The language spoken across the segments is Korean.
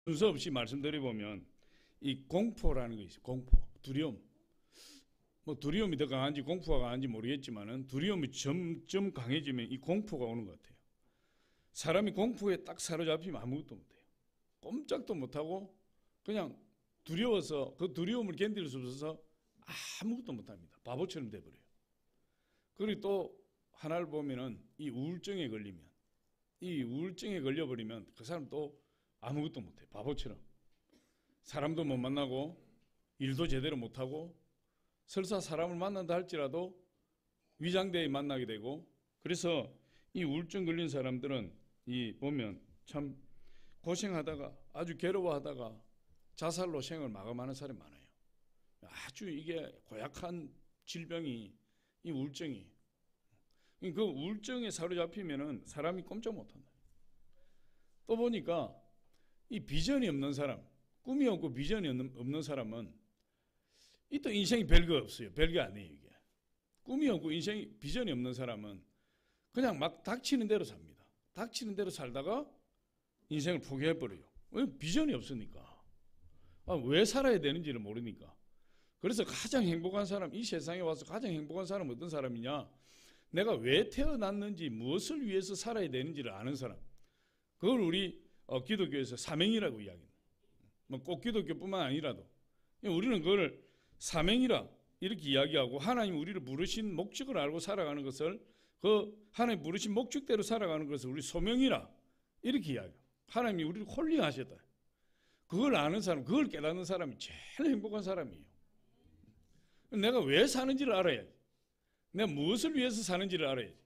순서 없이 말씀드려보면 이 공포라는 게 있어요. 공포, 두려움. 뭐 두려움이 더 강한지 공포가 강한지 모르겠지만은 두려움이 점점 강해지면 이 공포가 오는 것 같아요. 사람이 공포에 딱 사로잡히면 아무것도 못해요. 꼼짝도 못하고 그냥 두려워서 그 두려움을 견딜 수 없어서 아무것도 못합니다. 바보처럼 돼버려요. 그리고 또 하나를 보면은 이 우울증에 걸려버리면 그 사람 또 아무것도 못해. 바보처럼. 사람도 못 만나고 일도 제대로 못하고 설사 사람을 만난다 할지라도 위장대에 만나게 되고, 그래서 이 우울증 걸린 사람들은 이 보면 참 고생하다가 아주 괴로워하다가 자살로 생을 마감하는 사람이 많아요. 아주 이게 고약한 질병이 이 우울증이. 그 우울증에 사로잡히면은 사람이 꼼짝 못한다. 또 보니까 이 비전이 없는 사람, 꿈이 없고 비전이 없는 사람은 이 또 인생이 별거 없어요. 별거 아니에요. 이게 꿈이 없고 인생이 비전이 없는 사람은 그냥 막 닥치는 대로 삽니다. 닥치는 대로 살다가 인생을 포기해버려요. 왜? 비전이 없으니까. 왜 살아야 되는지를 모르니까. 그래서 가장 행복한 사람, 이 세상에 와서 가장 행복한 사람은 어떤 사람이냐? 내가 왜 태어났는지, 무엇을 위해서 살아야 되는지를 아는 사람. 그걸 우리 기독교에서 사명이라고 이야기합니다. 뭐 꼭 기독교뿐만 아니라도 우리는 그걸 사명이라 이렇게 이야기하고, 하나님 우리를 부르신 목적을 알고 살아가는 것을, 그 하나님 부르신 목적대로 살아가는 것을 우리 소명이라 이렇게 이야기해요. 하나님이 우리를 콜링하셨다. 그걸 아는 사람, 그걸 깨닫는 사람이 제일 행복한 사람이에요. 내가 왜 사는지를 알아야지. 내가 무엇을 위해서 사는지를 알아야지.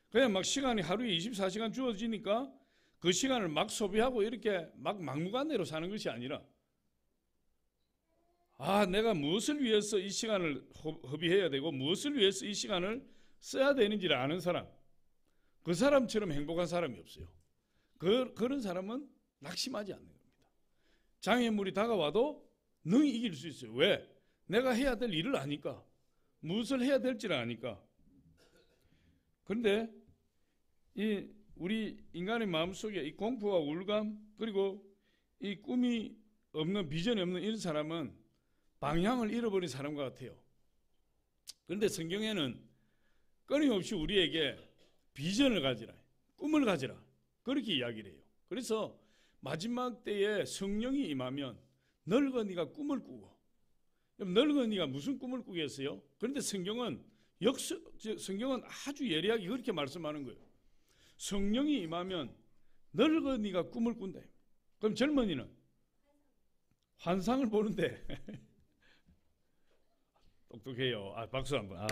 그냥 막 시간이 하루에 24시간 주어지니까 그 시간을 막 소비하고 이렇게 막 막무가내로 사는 것이 아니라, 내가 무엇을 위해서 이 시간을 허비해야 되고 무엇을 위해서 이 시간을 써야 되는지를 아는 사람, 그 사람처럼 행복한 사람이 없어요. 그런 사람은 낙심하지 않는 겁니다. 장애물이 다가와도 능히 이길 수 있어요. 왜? 내가 해야 될 일을 아니까, 무엇을 해야 될지를 아니까. 그런데 우리 인간의 마음속에 이 공포와 우울감, 그리고 이 꿈이 없는, 비전이 없는 이런 사람은 방향을 잃어버린 사람과 같아요. 그런데 성경에는 끊임없이 우리에게 비전을 가지라, 꿈을 가지라, 그렇게 이야기를 해요. 그래서 마지막 때에 성령이 임하면 늙은이가 꿈을 꾸고, 늙은이가 무슨 꿈을 꾸겠어요? 그런데 성경은 아주 예리하게 그렇게 말씀하는 거예요. 성령이 임하면 늙은이가 꿈을 꾼다. 그럼 젊은이는 환상을 보는데 똑똑해요. 박수 한번.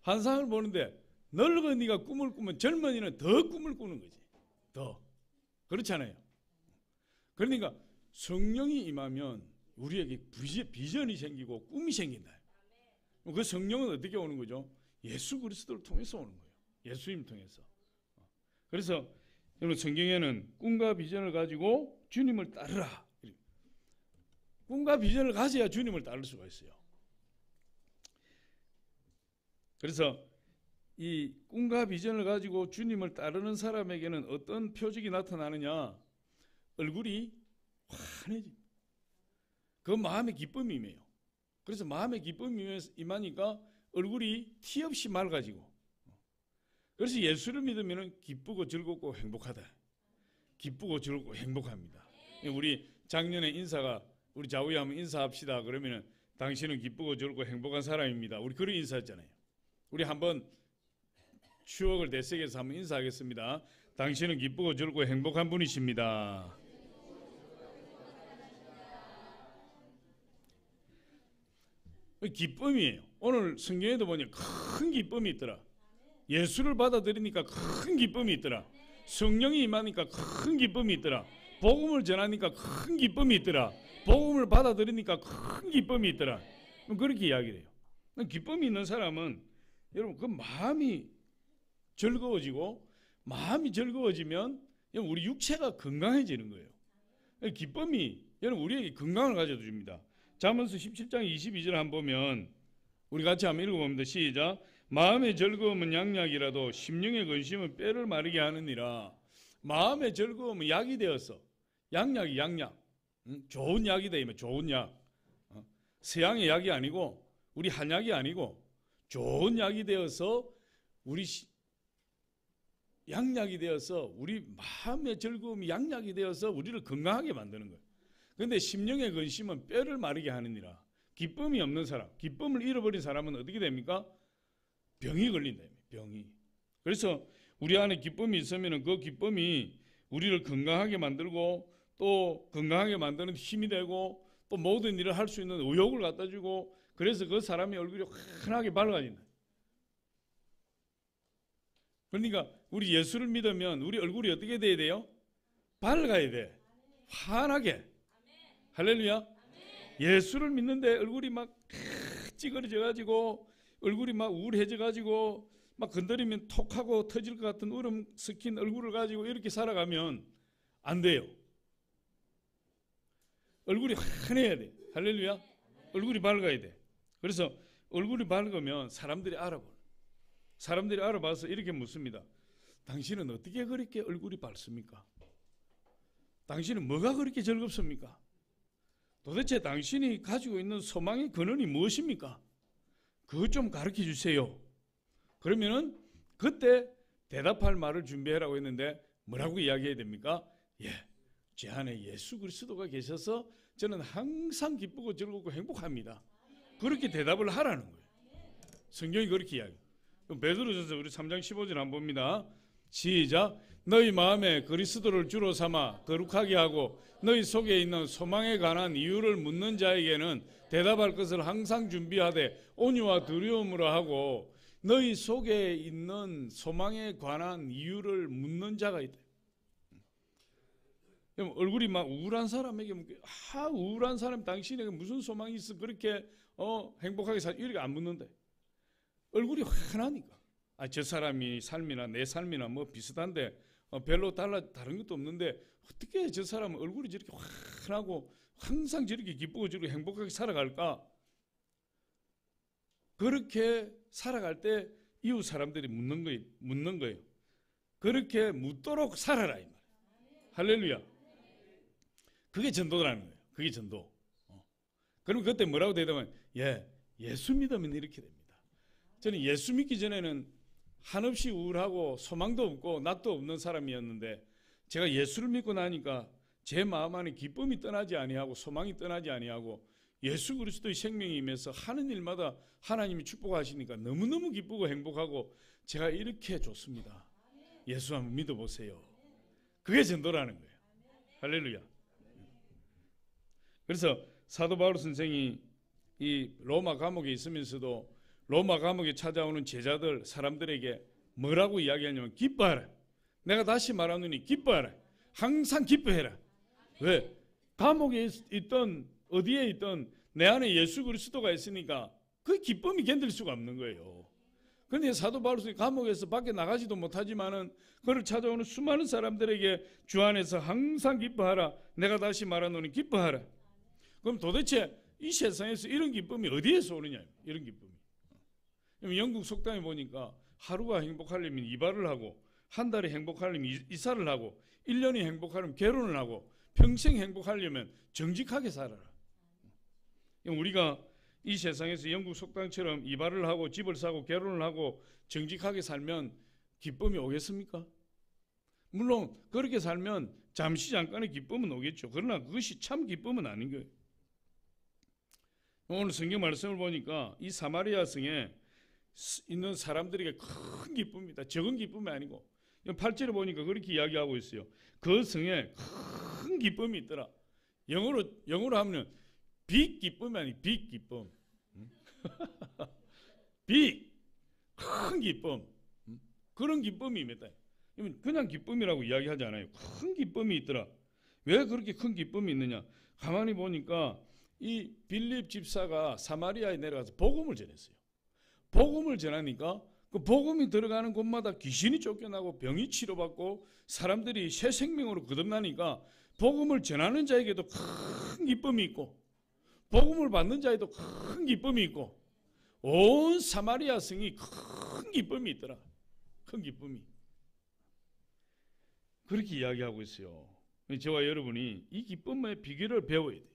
환상을 보는데 늙은이가 꿈을 꾸면 젊은이는 더 꿈을 꾸는 거지. 더. 그렇잖아요. 그러니까 성령이 임하면 우리에게 비전이 생기고 꿈이 생긴다. 그 성령은 어떻게 오는 거죠? 예수 그리스도를 통해서 오는 거예요. 예수님 통해서. 그래서 여러분, 성경에는 꿈과 비전을 가지고 주님을 따르라. 꿈과 비전을 가져야 주님을 따를 수가 있어요. 그래서 이 꿈과 비전을 가지고 주님을 따르는 사람에게는 어떤 표적이 나타나느냐? 얼굴이 환해집니다. 그 마음의 기쁨이 임해요. 그래서 마음의 기쁨이 임하니까 얼굴이 티 없이 맑아지고, 그래서 예수를 믿으면 기쁘고 즐겁고 행복하다. 기쁘고 즐겁고 행복합니다. 우리 작년에 인사가, 우리 좌우에 한번 인사합시다 그러면은 당신은 기쁘고 즐겁고 행복한 사람입니다. 우리 그런 인사했잖아요. 우리 한번 추억을 되새겨서 한번 인사하겠습니다. 당신은 기쁘고 즐겁고 행복한 분이십니다. 기쁨이에요. 오늘 성경에도 보니 큰 기쁨이 있더라. 예수를 받아들이니까 큰 기쁨이 있더라. 성령이 임하니까 큰 기쁨이 있더라. 복음을 전하니까 큰 기쁨이 있더라. 복음을 받아들이니까 큰 기쁨이 있더라. 그렇게 이야기를 해요. 기쁨이 있는 사람은 여러분 그 마음이 즐거워지고, 마음이 즐거워지면 우리 육체가 건강해지는 거예요. 기쁨이 여러분 우리에게 건강을 가져다 줍니다. 잠언서 17장 22절 한번 보면 우리 같이 한번 읽어봅니다. 시작. 마음의 즐거움은 양약이라도 심령의 근심은 뼈를 마르게 하느니라. 마음의 즐거움은 약이 되어서 양약이 양약. 좋은 약이 되면 좋은 약. 서양의 약이 아니고 우리 한약이 아니고 좋은 약이 되어서 우리 양약이 되어서 우리 마음의 즐거움이 양약이 되어서 우리를 건강하게 만드는 거예요. 그런데 심령의 근심은 뼈를 마르게 하느니라. 기쁨이 없는 사람, 기쁨을 잃어버린 사람은 어떻게 됩니까? 병이 걸린다. 병이. 그래서 우리 안에 기쁨이 있으면 그 기쁨이 우리를 건강하게 만들고 또 건강하게 만드는 힘이 되고 또 모든 일을 할 수 있는 의욕을 갖다 주고 그래서 그 사람의 얼굴이 환하게 밝아진다. 그러니까 우리 예수를 믿으면 우리 얼굴이 어떻게 돼야 돼요? 밝아야 돼. 환하게. 할렐루야. 예수를 믿는데 얼굴이 막 찌그러져 가지고 얼굴이 막 우울해져 가지고 막 건드리면 톡하고 터질 것 같은 울음 섞인 얼굴을 가지고 이렇게 살아가면 안 돼요. 얼굴이 환해야 돼. 할렐루야. 얼굴이 밝아야 돼. 그래서 얼굴이 밝으면 사람들이 알아보는. 사람들이 알아봐서 이렇게 묻습니다. 당신은 어떻게 그렇게 얼굴이 밝습니까? 당신은 뭐가 그렇게 즐겁습니까? 도대체 당신이 가지고 있는 소망의 근원이 무엇입니까? 그것 좀 가르쳐 주세요. 그러면은 그때 대답할 말을 준비하라고 했는데 뭐라고 이야기해야 됩니까? 제 안에 예수 그리스도가 계셔서 저는 항상 기쁘고 즐겁고 행복합니다. 그렇게 대답을 하라는 거예요. 성경이 그렇게 이야기해요. 베드로전서 우리 3장 15절 한번 봅니다. 시작. 너희 마음에 그리스도를 주로 삼아 거룩하게 하고 너희 속에 있는 소망에 관한 이유를 묻는 자에게는 대답할 것을 항상 준비하되 온유와 두려움으로 하고 너희 속에 있는 소망에 관한 이유를 묻는 자가 있다. 얼굴이 막 우울한 사람에게 우울한 사람 당신에게 무슨 소망이 있어 그렇게 행복하게 이렇게 안 묻는데 얼굴이 환하니까 저 사람이 삶이나 내 삶이나 뭐 비슷한데 별로 다른 것도 없는데 어떻게 저 사람은 얼굴이 저렇게 환하고 항상 저렇게 기쁘고 저렇게 행복하게 살아갈까? 그렇게 살아갈 때 이웃 사람들이 묻는 거예요. 그렇게 묻도록 살아라 이 말이에요. 할렐루야. 그게 전도라는 거예요. 그게 전도. 그럼 그때 뭐라고 대답하면 예수 믿으면 이렇게 됩니다. 저는 예수 믿기 전에는 한없이 우울하고 소망도 없고 낯도 없는 사람이었는데 제가 예수를 믿고 나니까 제 마음 안에 기쁨이 떠나지 아니하고 소망이 떠나지 아니하고 예수 그리스도의 생명이 임해서 하는 일마다 하나님이 축복하시니까 너무너무 기쁘고 행복하고 제가 이렇게 좋습니다. 예수 한번 믿어보세요. 그게 전도라는 거예요. 할렐루야. 그래서 사도 바울 선생이 이 로마 감옥에 있으면서도 로마 감옥에 찾아오는 제자들 사람들에게 뭐라고 이야기하냐면 기뻐하라. 내가 다시 말하노니 기뻐하라. 항상 기뻐해라. 왜? 감옥에 있던 어디에 있던 내 안에 예수 그리스도가 있으니까 그 기쁨이 견딜 수가 없는 거예요. 그런데 사도 바울이 감옥에서 밖에 나가지도 못하지만은 그를 찾아오는 수많은 사람들에게 주 안에서 항상 기뻐하라. 내가 다시 말하노니 기뻐하라. 그럼 도대체 이 세상에서 이런 기쁨이 어디에서 오느냐? 이런 기쁨이. 영국 속담에 보니까 하루가 행복하려면 이발을 하고 한 달이 행복하려면 이사를 하고 1년이 행복하려면 결혼을 하고 평생 행복하려면 정직하게 살아라. 우리가 이 세상에서 영국 속담처럼 이발을 하고 집을 사고 결혼을 하고 정직하게 살면 기쁨이 오겠습니까? 물론 그렇게 살면 잠시 잠깐의 기쁨은 오겠죠. 그러나 그것이 참 기쁨은 아닌 거예요. 오늘 성경 말씀을 보니까 이 사마리아 성에 있는 사람들에게 큰 기쁨입니다. 적은 기쁨이 아니고 8절에 보니까 그렇게 이야기하고 있어요. 그 성에 큰 기쁨이 있더라. 영어로 하면 빅 기쁨이 아니 빅 기쁨. 빅 큰 기쁨. 그런 기쁨이 있다. 그냥 기쁨이라고 이야기하지 않아요. 큰 기쁨이 있더라. 왜 그렇게 큰 기쁨이 있느냐? 가만히 보니까 이 빌립 집사가 사마리아에 내려가서 복음을 전했어요. 복음을 전하니까 그 복음이 들어가는 곳마다 귀신이 쫓겨나고 병이 치료받고 사람들이 새 생명으로 거듭나니까 복음을 전하는 자에게도 큰 기쁨이 있고 복음을 받는 자에도 큰 기쁨이 있고 온 사마리아 성이 큰 기쁨이 있더라. 큰 기쁨이. 그렇게 이야기하고 있어요. 저와 여러분이 이 기쁨의 비결을 배워야 돼요.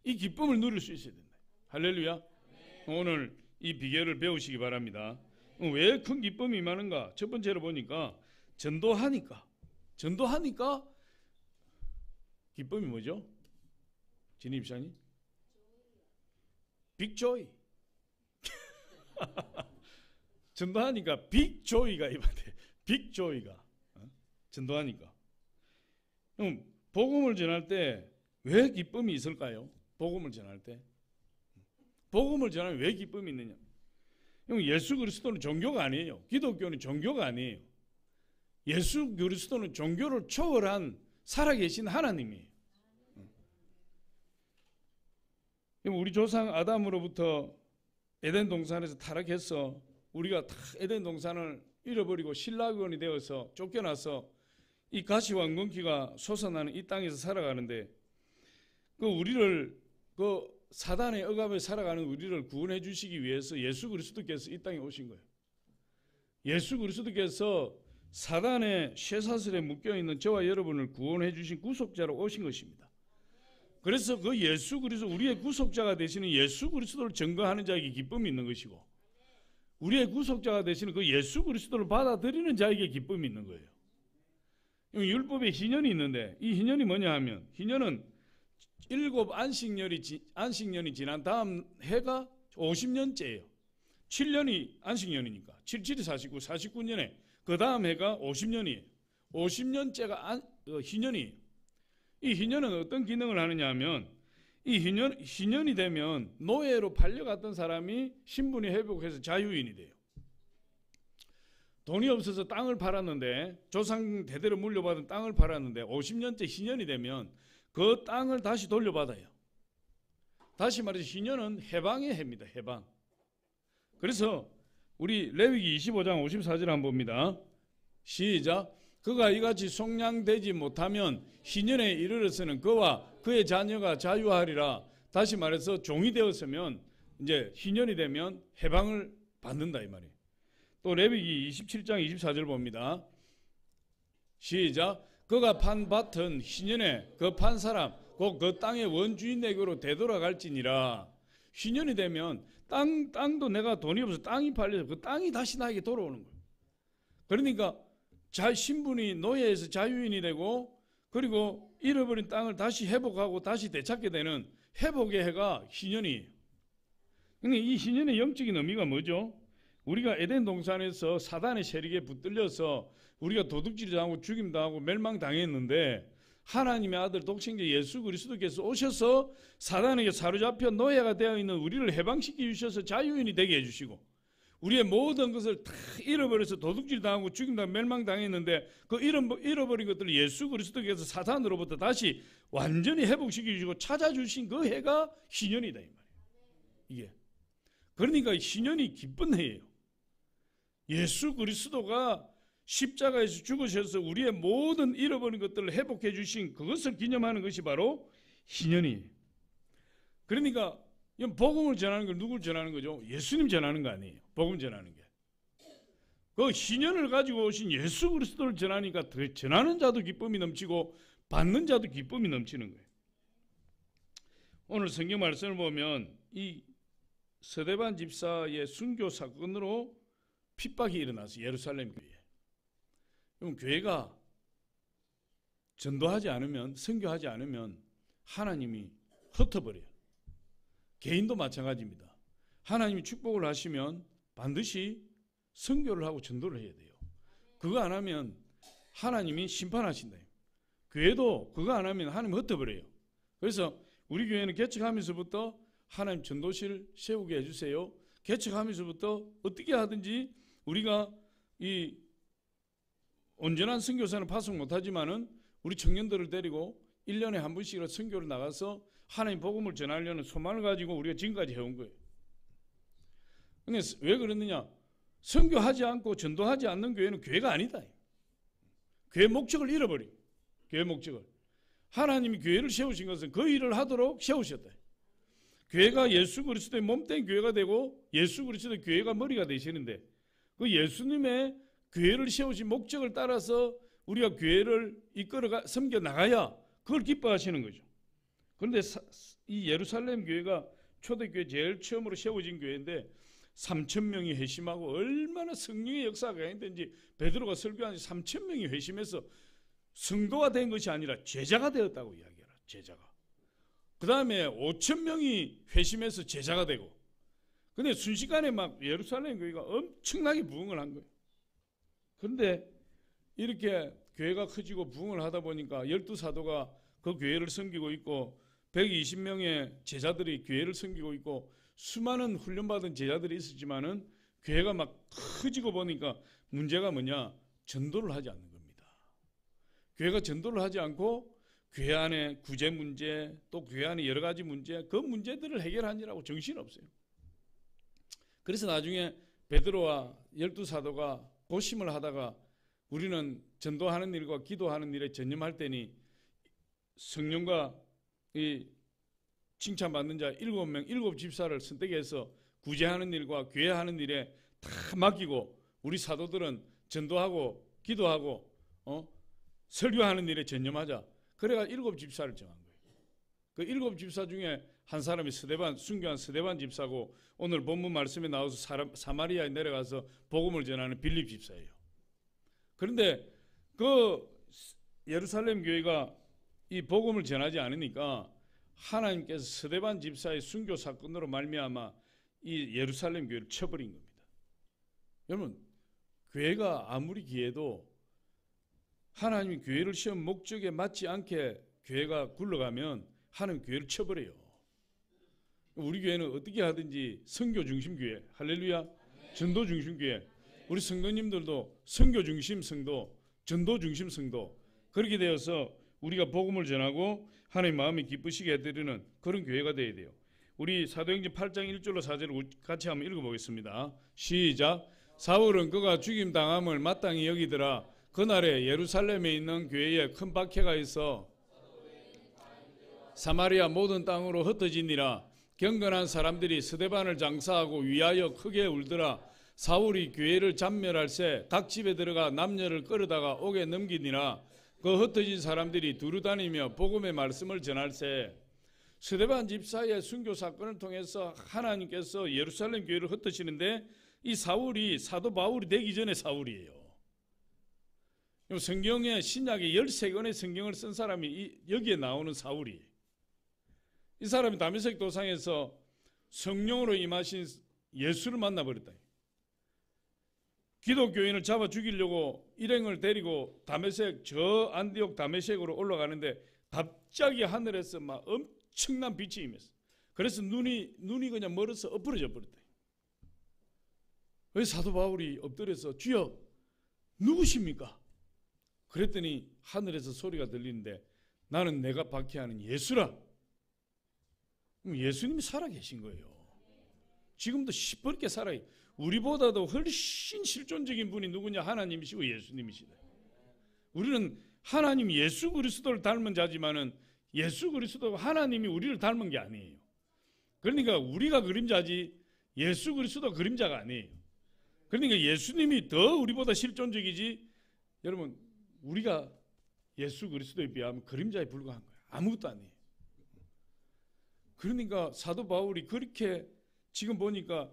이 기쁨을 누릴 수 있어야 된다. 할렐루야. 오늘 이 비결을 배우시기 바랍니다. 왜 큰 기쁨이 많은가? 첫 번째로 보니까 전도하니까 기쁨이 뭐죠? 진입사님? 빅조이. 전도하니까 빅조이가 입어대. 빅조이가 전도하니까. 복음을 전할 때 왜 기쁨이 있을까요? 복음을 전할 때 복음을 전하면 왜 기쁨이 있느냐? 예수 그리스도는 종교가 아니에요. 기독교는 종교가 아니에요. 예수 그리스도는 종교를 초월한 살아계신 하나님이에요. 우리 조상 아담으로부터 에덴 동산에서 타락해서 우리가 다 에덴 동산을 잃어버리고 신라원이 되어서 쫓겨나서 이 가시왕건기가 솟아나는 이 땅에서 살아가는데 우리를 사단의 억압에 살아가는 우리를 구원해 주시기 위해서 예수 그리스도께서 이 땅에 오신 거예요. 예수 그리스도께서 사단의 쇠사슬에 묶여있는 저와 여러분을 구원해 주신 구속자로 오신 것입니다. 그래서 그 예수 그리스도, 우리의 구속자가 되시는 예수 그리스도를 증거하는 자에게 기쁨이 있는 것이고, 우리의 구속자가 되시는 그 예수 그리스도를 받아들이는 자에게 기쁨이 있는 거예요. 율법에 희년이 있는데 이 희년이 뭐냐 하면, 희년은 7 안식년이 지난 다음 해가 50년째예요. 7년이 안식년이니까 77이 49, 49년에 그 다음 해가 50년이에요. 50년째가 희년이에요. 이 희년은 어떤 기능을 하느냐 하면, 이 희년이 되면 노예로 팔려갔던 사람이 신분이 회복해서 자유인이 돼요. 돈이 없어서 땅을 팔았는데, 조상 대대로 물려받은 땅을 팔았는데 50년째 희년이 되면 그 땅을 다시 돌려받아요. 다시 말해서 희년은 해방의 해입니다. 해방. 그래서 우리 레위기 25장 54절 한번 봅니다. 시작. 그가 이같이 속량되지 못하면 희년에 이르러서는 그와 그의 자녀가 자유하리라. 다시 말해서 종이 되었으면 이제 희년이 되면 해방을 받는다 이 말이에요. 또 레위기 27장 24절 봅니다. 시작. 그가 판 밭은 희년에 그 판 사람 곧 그 땅의 원주인에게로 되돌아갈지니라. 희년이 되면 땅도 내가 돈이 없어서 땅이 팔려서 그 땅이 다시 나에게 돌아오는 거예요. 그러니까 신분이 노예에서 자유인이 되고, 그리고 잃어버린 땅을 다시 회복하고 다시 되찾게 되는 회복의 해가 희년이에요. 근데 이 희년의 영적인 의미가 뭐죠? 우리가 에덴 동산에서 사단의 세력에 붙들려서 우리가 도둑질당하고 죽임당하고 멸망당했는데, 하나님의 아들 독생자 예수 그리스도께서 오셔서 사단에게 사로잡혀 노예가 되어 있는 우리를 해방시켜 주셔서 자유인이 되게 해주시고, 우리의 모든 것을 다 잃어버려서 도둑질당하고 죽임당하고 멸망당했는데 그 잃어버린 것들을 예수 그리스도께서 사탄으로부터 다시 완전히 회복시켜 주시고 찾아주신 그 해가 희년이다 이 말이에요. 이게 그러니까 희년이 기쁜 해예요. 예수 그리스도가 십자가에서 죽으셔서 우리의 모든 잃어버린 것들을 회복해 주신 그것을 기념하는 것이 바로 희년이에요. 그러니까 이건 복음을 전하는 걸 누굴 전하는 거죠? 예수님 전하는 거 아니에요. 복음 전하는 게. 그 희년을 가지고 오신 예수 그리스도를 전하니까 전하는 자도 기쁨이 넘치고 받는 자도 기쁨이 넘치는 거예요. 오늘 성경 말씀을 보면 이 스데반 집사의 순교 사건으로 핍박이 일어났어요. 예루살렘 교회에. 그럼 교회가 전도하지 않으면, 선교하지 않으면 하나님이 흩어버려요. 개인도 마찬가지입니다. 하나님이 축복을 하시면 반드시 선교를 하고 전도를 해야 돼요. 그거 안 하면 하나님이 심판하신다. 교회도 그거 안 하면 하나님 흩어버려요. 그래서 우리 교회는 개척하면서부터 하나님 전도실 세우게 해주세요. 개척하면서부터 어떻게 하든지 우리가 이 온전한 선교사는 파송 못하지만은 우리 청년들을 데리고 1년에 한 번씩이라도 선교를 나가서 하나님 복음을 전하려는 소망을 가지고 우리가 지금까지 해온 거예요. 근데 왜 그러느냐? 선교하지 않고 전도하지 않는 교회는 교회가 아니다. 교회 목적을 잃어버려. 교회 목적을. 하나님이 교회를 세우신 것은 그 일을 하도록 세우셨다. 교회가 예수 그리스도의 몸된 교회가 되고 예수 그리스도의 교회가 머리가 되시는데, 그 예수님의 교회를 세우신 목적을 따라서 우리가 교회를 이끌어가 섬겨 나가야 그걸 기뻐하시는 거죠. 그런데 이 예루살렘 교회가 초대교회 제일 처음으로 세워진 교회인데 3,000명이 회심하고 얼마나 성령의 역사가 강했는지 베드로가 설교한 3,000명이 회심해서 성도가 된 것이 아니라 제자가 되었다고 이야기해라. 제자가. 그 다음에 5,000명이 회심해서 제자가 되고, 근데 순식간에 막 예루살렘 교회가 엄청나게 부흥을 한 거예요. 그런데 이렇게 교회가 커지고 부흥을 하다 보니까 12사도가 그 교회를 섬기고 있고 120명의 제자들이 교회를 섬기고 있고 수많은 훈련받은 제자들이 있었지만은 교회가 막 커지고 보니까 문제가 뭐냐? 전도를 하지 않는 겁니다. 교회가 전도를 하지 않고 교회 안에 구제 문제, 또 교회 안에 여러 가지 문제, 그 문제들을 해결하느라고 정신없어요. 그래서 나중에 베드로와 12사도가 고심을 하다가 우리는 전도하는 일과 기도하는 일에 전념할 때니 성령과 이 칭찬받는 자 7명, 7집사를 선택해서 구제하는 일과 교회하는 일에 다 맡기고 우리 사도들은 전도하고 기도하고 설교하는 일에 전념하자. 그래가 7집사를 정한 거예요. 그 7집사 중에 한 사람이 스데반, 순교한 스데반 집사고 오늘 본문 말씀에 나와서 사마리아에 내려가서 복음을 전하는 빌립 집사예요. 그런데 그 예루살렘 교회가 이 복음을 전하지 않으니까 하나님께서 스데반 집사의 순교 사건으로 말미암아 이 예루살렘 교회를 쳐버린 겁니다. 여러분, 교회가 아무리 기해도 하나님이 교회를 세운 목적에 맞지 않게 교회가 굴러가면 하나님 교회를 쳐버려요. 우리 교회는 어떻게 하든지 선교 중심 교회, 할렐루야, 전도 중심 교회. 우리 성도님들도 선교 중심 성도, 전도 중심 성도, 그렇게 되어서 우리가 복음을 전하고 하나님 마음이 기쁘시게 해드리는 그런 교회가 되어야 돼요. 우리 사도행전 8장 1절로 4절을 같이 한번 읽어보겠습니다. 시작. 사울은 그가 죽임당함을 마땅히 여기더라. 그날에 예루살렘에 있는 교회에 큰 박해가 있어 사마리아 모든 땅으로 흩어지니라. 경건한 사람들이 스데반을 장사하고 위하여 크게 울더라. 사울이 교회를 잔멸할새 각 집에 들어가 남녀를 끌어다가 옥에 넘기니라. 그 흩어진 사람들이 두루다니며 복음의 말씀을 전할새. 스데반 집사의 순교 사건을 통해서 하나님께서 예루살렘 교회를 흩으시는데 이 사울이 사도 바울이 되기 전에 사울이에요. 성경에 신약에 13권의 성경을 쓴 사람이 여기에 나오는 사울이에요. 이 사람이 다메섹 도상에서 성령으로 임하신 예수를 만나버렸다. 기독교인을 잡아 죽이려고 일행을 데리고 다메섹, 저 안디옥 다메섹으로 올라가는데 갑자기 하늘에서 막 엄청난 빛이 임했어. 그래서 눈이 그냥 멀어서 엎어져 버렸다. 왜 사도 바울이 엎드려서 주여 누구십니까? 그랬더니 하늘에서 소리가 들리는데 나는 내가 박해하는 예수라. 예수님이 살아계신 거예요. 지금도 시뻘게 살아요. 우리보다도 훨씬 실존적인 분이 누구냐? 하나님이시고 예수님이시다. 우리는 하나님 예수 그리스도를 닮은 자지만은 예수 그리스도가 하나님이 우리를 닮은 게 아니에요. 그러니까 우리가 그림자지 예수 그리스도가 그림자가 아니에요. 그러니까 예수님이 더 우리보다 실존적이지. 여러분, 우리가 예수 그리스도에 비하면 그림자에 불과한 거예요. 아무것도 아니에요. 그러니까 사도 바울이 그렇게 지금 보니까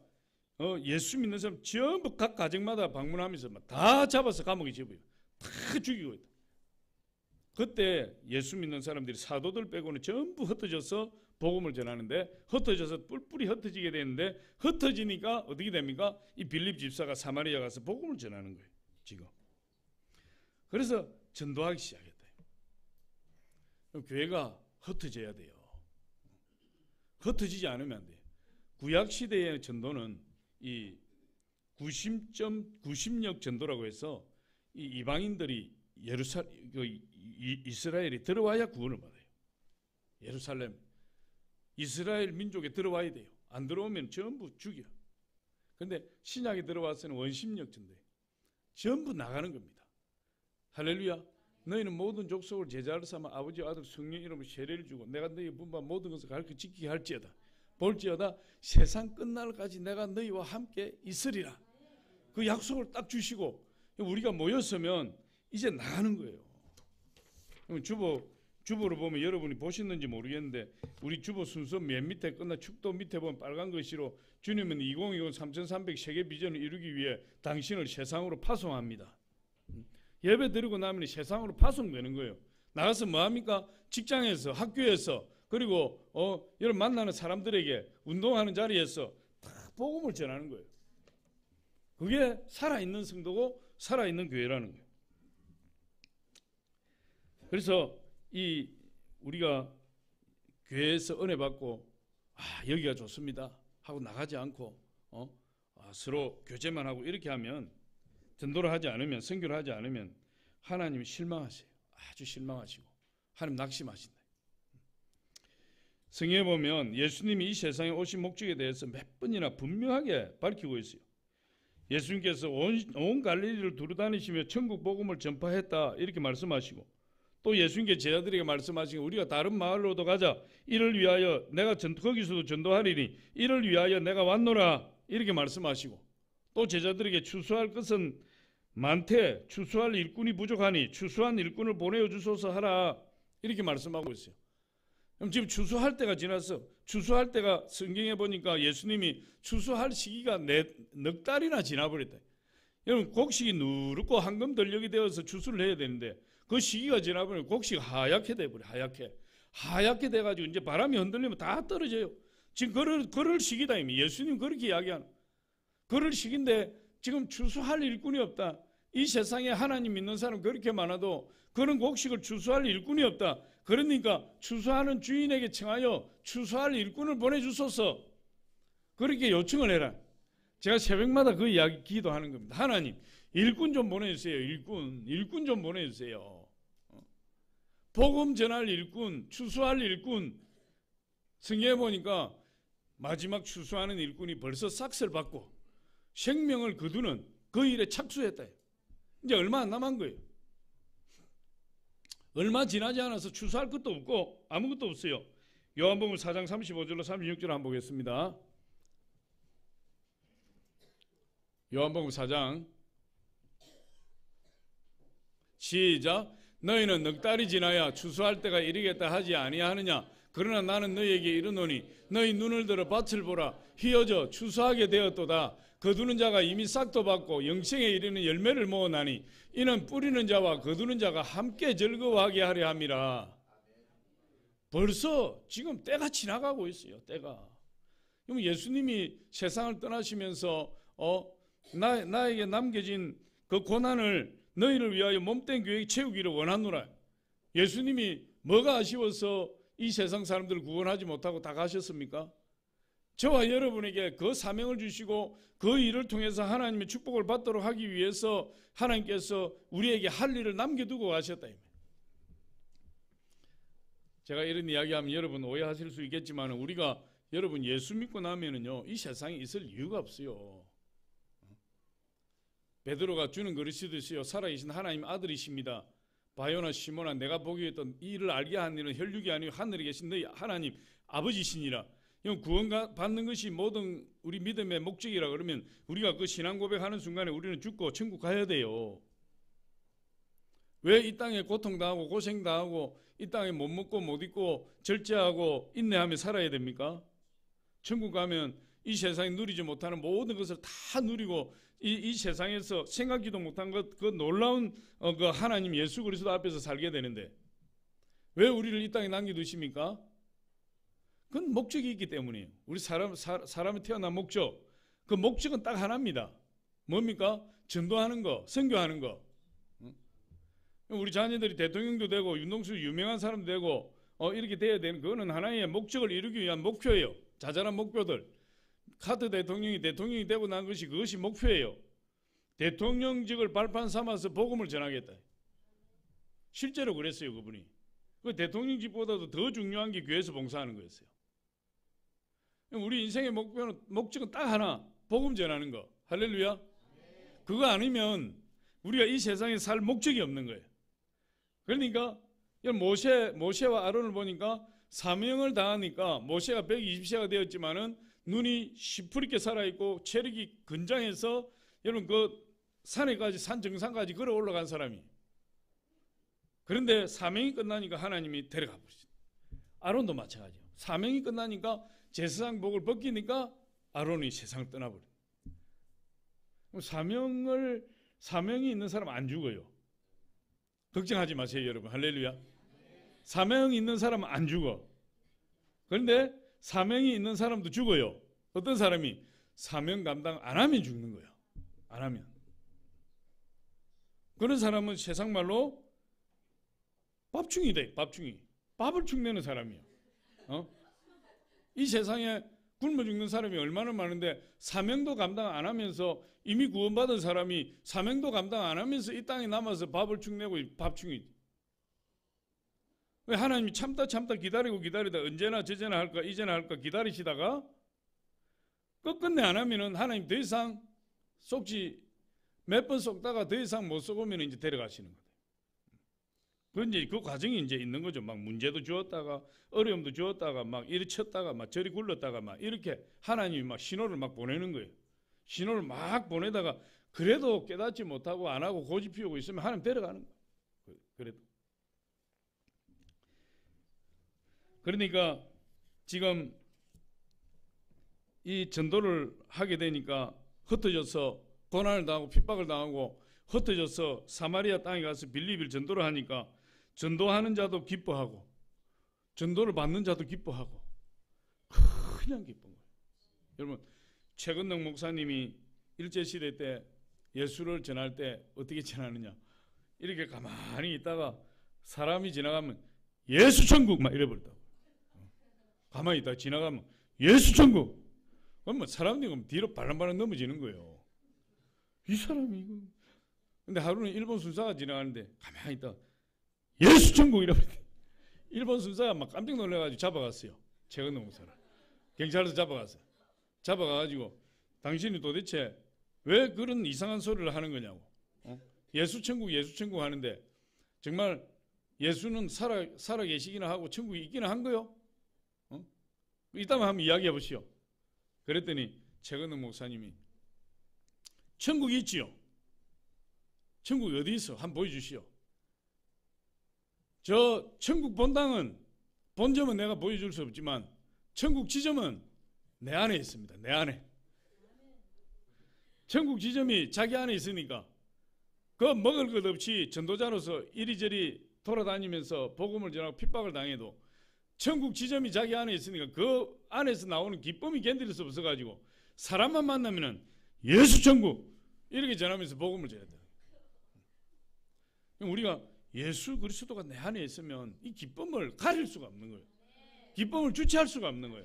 예수 믿는 사람 전부 각 가정마다 방문하면서 다 잡아서 감옥에 집어요. 다 죽이고 있다. 그때 예수 믿는 사람들이 사도들 빼고는 전부 흩어져서 복음을 전하는데 흩어져서 뿔뿔이 흩어지게 되는데 흩어지니까 어떻게 됩니까? 이 빌립 집사가 사마리아 가서 복음을 전하는 거예요. 지금. 그래서 전도하기 시작했다. 교회가 흩어져야 돼요. 흩어지지 않으면 안 돼요. 구약 시대의 전도는 이 구심력 전도라고 해서 이 이방인들이 이스라엘이 들어와야 구원을 받아요. 예루살렘 이스라엘 민족에 들어와야 돼요. 안 들어오면 전부 죽여. 그런데 신약에 들어와서는 원심력 전도예요. 전부 나가는 겁니다. 할렐루야. 너희는 모든 족속을 제자를 삼아 아버지 아들 성령 이름으로 세례를 주고 내가 너희 분반 모든 것을 가르쳐 지키게 할지어다. 볼지어다 세상 끝날까지 내가 너희와 함께 있으리라. 그 약속을 딱 주시고 우리가 모였으면 이제 나가는 거예요. 주보를 보면 여러분이 보셨는지 모르겠는데 우리 주보 순서 맨 밑에 끝나 축도 밑에 보면 빨간 글씨로 주님은 2020 3300 세계 비전을 이루기 위해 당신을 세상으로 파송합니다. 예배 드리고 나면 세상으로 파송되는 거예요. 나가서 뭐합니까? 직장에서, 학교에서, 그리고 여러분 만나는 사람들에게, 운동하는 자리에서 다 복음을 전하는 거예요. 그게 살아있는 성도고 살아있는 교회라는 거예요. 그래서 우리가 교회에서 은혜 받고 여기가 좋습니다 하고 나가지 않고 서로 교제만 하고 이렇게 하면, 전도를 하지 않으면, 선교를 하지 않으면 하나님이 실망하세요. 아주 실망하시고 하나님 낙심하신다. 성경에 보면 예수님이 이 세상에 오신 목적에 대해서 몇 번이나 분명하게 밝히고 있어요. 예수님께서 온 갈릴리를 두루다니시며 천국 복음을 전파했다 이렇게 말씀하시고, 또 예수님께 제자들에게 말씀하시고 우리가 다른 마을로도 가자. 이를 위하여 내가 거기서도 전도하리니 이를 위하여 내가 왔노라 이렇게 말씀하시고, 또 제자들에게 추수할 것은 많되 추수할 일꾼이 부족하니 추수한 일꾼을 보내어 주소서 하라 이렇게 말씀하고 있어요. 그럼 지금 추수할 때가 지났어. 추수할 때가 성경에 보니까 예수님이 추수할 시기가 넉 달이나 지나버렸다. 여러분 곡식이 누렇고 황금 들녘이 되어서 추수를 해야 되는데 그 시기가 지나버리면 곡식이 하얗게 돼버려. 하얗게 돼가지고 이제 바람이 흔들리면 다 떨어져요. 지금 그럴 시기다. 이미 예수님 그렇게 이야기하는. 그럴 시기인데 지금 추수할 일꾼이 없다. 이 세상에 하나님 믿는 사람 그렇게 많아도 그런 곡식을 추수할 일꾼이 없다. 그러니까 추수하는 주인에게 청하여 추수할 일꾼을 보내주소서 그렇게 요청을 해라. 제가 새벽마다 그 이야기 기도하는 겁니다. 하나님 일꾼 좀 보내주세요. 일꾼 좀 보내주세요. 복음 전할 일꾼, 추수할 일꾼. 성경에 보니까 마지막 추수하는 일꾼이 벌써 삭슬 받고 생명을 거두는 그 일에 착수했다. 이제 얼마 안 남은 거예요. 얼마 지나지 않아서 추수할 것도 없고 아무것도 없어요. 요한복음 4장 35절로 36절 한번 보겠습니다. 요한복음 4장 시작. 너희는 넉 달이 지나야 추수할 때가 이르겠다 하지 아니하느냐. 그러나 나는 너희에게 이르노니 너희 눈을 들어 밭을 보라. 휘어져 추수하게 되었도다. 거두는 자가 이미 싹도 받고 영생에 이르는 열매를 모으나니 이는 뿌리는 자와 거두는 자가 함께 즐거워하게 하려 함이라. 벌써 지금 때가 지나가고 있어요. 때가. 그럼 예수님이 세상을 떠나시면서 나에게 남겨진 그 고난을 너희를 위하여 몸된 교회에 채우기를 원하노라. 예수님이 뭐가 아쉬워서 이 세상 사람들을 구원하지 못하고 다 가셨습니까? 저와 여러분에게 그 사명을 주시고 그 일을 통해서 하나님의 축복을 받도록 하기 위해서 하나님께서 우리에게 할 일을 남겨두고 가셨다. 제가 이런 이야기하면 여러분 오해하실 수 있겠지만 우리가 여러분 예수 믿고 나면은요 이 세상에 있을 이유가 없어요. 베드로가 주는 그리스도시요 살아계신 하나님 아들이십니다. 바요나 시몬아 내가 보기 했던 이 일을 알게 한 일은 혈육이 아니고 하늘에 계신 너희 하나님 아버지시니라. 구원 받는 것이 모든 우리 믿음의 목적이라 그러면 우리가 그 신앙 고백하는 순간에 우리는 죽고 천국 가야 돼요. 왜 이 땅에 고통당하고 고생당하고 이 땅에 못 먹고 못 입고 절제하고 인내하며 살아야 됩니까? 천국 가면 이 세상에 누리지 못하는 모든 것을 다 누리고 이 세상에서 생각지도 못한 그 놀라운 그 하나님 예수 그리스도 앞에서 살게 되는데 왜 우리를 이 땅에 남겨두십니까? 그건 목적이 있기 때문이에요. 우리 사람이 태어난 목적. 그 목적은 딱 하나입니다. 뭡니까? 전도하는 거, 선교하는 거. 우리 자녀들이 대통령도 되고 윤동수 유명한 사람도 되고 이렇게 돼야 되는 그거는 하나의 목적을 이루기 위한 목표예요. 자잘한 목표들. 카드 대통령이 되고 난 것이 그것이 목표예요. 대통령직을 발판 삼아서 복음을 전하겠다. 실제로 그랬어요. 그분이. 그 대통령직보다도 더 중요한 게 교회에서 봉사하는 거였어요. 우리 인생의 목적은 딱 하나. 복음 전하는 거. 할렐루야. 그거 아니면 우리가 이 세상에 살 목적이 없는 거예요. 그러니까 모세와 아론을 보니까 사명을 다하니까 모세가 120세가 되었지만은 눈이 시퍼렇게 살아있고 체력이 건장해서 여러분 그 산에까지 산 정상까지 걸어 올라간 사람이 그런데 사명이 끝나니까 하나님이 데려가 버리죠. 아론도 마찬가지예요. 사명이 끝나니까 제사장복을 벗기니까 아론이 세상을 떠나버려요. 사명이 있는 사람 안 죽어요. 걱정하지 마세요, 여러분. 할렐루야. 사명이 있는 사람은 안 죽어. 그런데 사명이 있는 사람도 죽어요. 어떤 사람이 사명 감당 안 하면 죽는 거예요. 안 하면. 그런 사람은 세상 말로 밥충이 돼. 밥충이. 밥을 축내는 사람이에요. 이 세상에 굶어 죽는 사람이 얼마나 많은데 사명도 감당 안 하면서 이미 구원받은 사람이 사명도 감당 안 하면서 이 땅에 남아서 밥을 축내고 밥충이. 왜 하나님이 참다 기다리고 기다리다 언제나 저제나 할까 이제나 할까 기다리시다가 끝끝내 안 하면은 하나님 더 이상 속지 몇 번 속다가 더 이상 못 속으면 이제 데려가시는 거예요. 그 과정이 이제 있는 거죠. 막 문제도 주었다가 어려움도 주었다가 막 이리 쳤다가 막 저리 굴렀다가 막 이렇게 하나님이 막 신호를 막 보내는 거예요. 신호를 막 보내다가 그래도 깨닫지 못하고 안 하고 고집 피우고 있으면 하나님 데려가는 거예요. 그래도. 그러니까 지금 이 전도를 하게 되니까 흩어져서 고난을 당하고 핍박을 당하고 흩어져서 사마리아 땅에 가서 빌립을 전도를 하니까 전도하는 자도 기뻐하고 전도를 받는 자도 기뻐하고 그냥 기쁜 거예요. 여러분 최근능 목사님이 일제시대 때 예수를 전할 때 어떻게 전하느냐, 이렇게 가만히 있다가 사람이 지나가면 예수 천국 막 이래버렸다고. 가만히 있다가 지나가면 예수 천국. 그러면 사람들이 뒤로 발랑발랑 넘어지는 거예요. 이 사람이 이거. 근데 하루는 일본 순사가 지나가는데 가만히 있다가 예수 천국 이러면 일본 순사가 막 깜짝 놀라가지고 잡아갔어요. 최근능 목사를. 경찰에서 잡아갔어요. 잡아가가지고 당신이 도대체 왜 그런 이상한 소리를 하는 거냐고. 예수 천국 하는데 정말 예수는 살아 계시기나 하고 천국이 있기나 한 거요? 이따만 한번 이야기해 보시오. 그랬더니 최근능 목사님이 천국이 있지요. 천국이 어디 있어? 한번 보여주시오. 저 천국 본당은 본점은 내가 보여줄 수 없지만 천국 지점은 내 안에 있습니다. 내 안에. 천국 지점이 자기 안에 있으니까 그 먹을 것 없이 전도자로서 이리저리 돌아다니면서 복음을 전하고 핍박을 당해도 천국 지점이 자기 안에 있으니까 그 안에서 나오는 기쁨이 견딜 수 없어가지고 사람만 만나면은 예수 천국 이렇게 전하면서 복음을 전해야 돼요. 우리가 예수 그리스도가 내 안에 있으면 이 기쁨을 가릴 수가 없는 거예요. 기쁨을 주체할 수가 없는 거예요.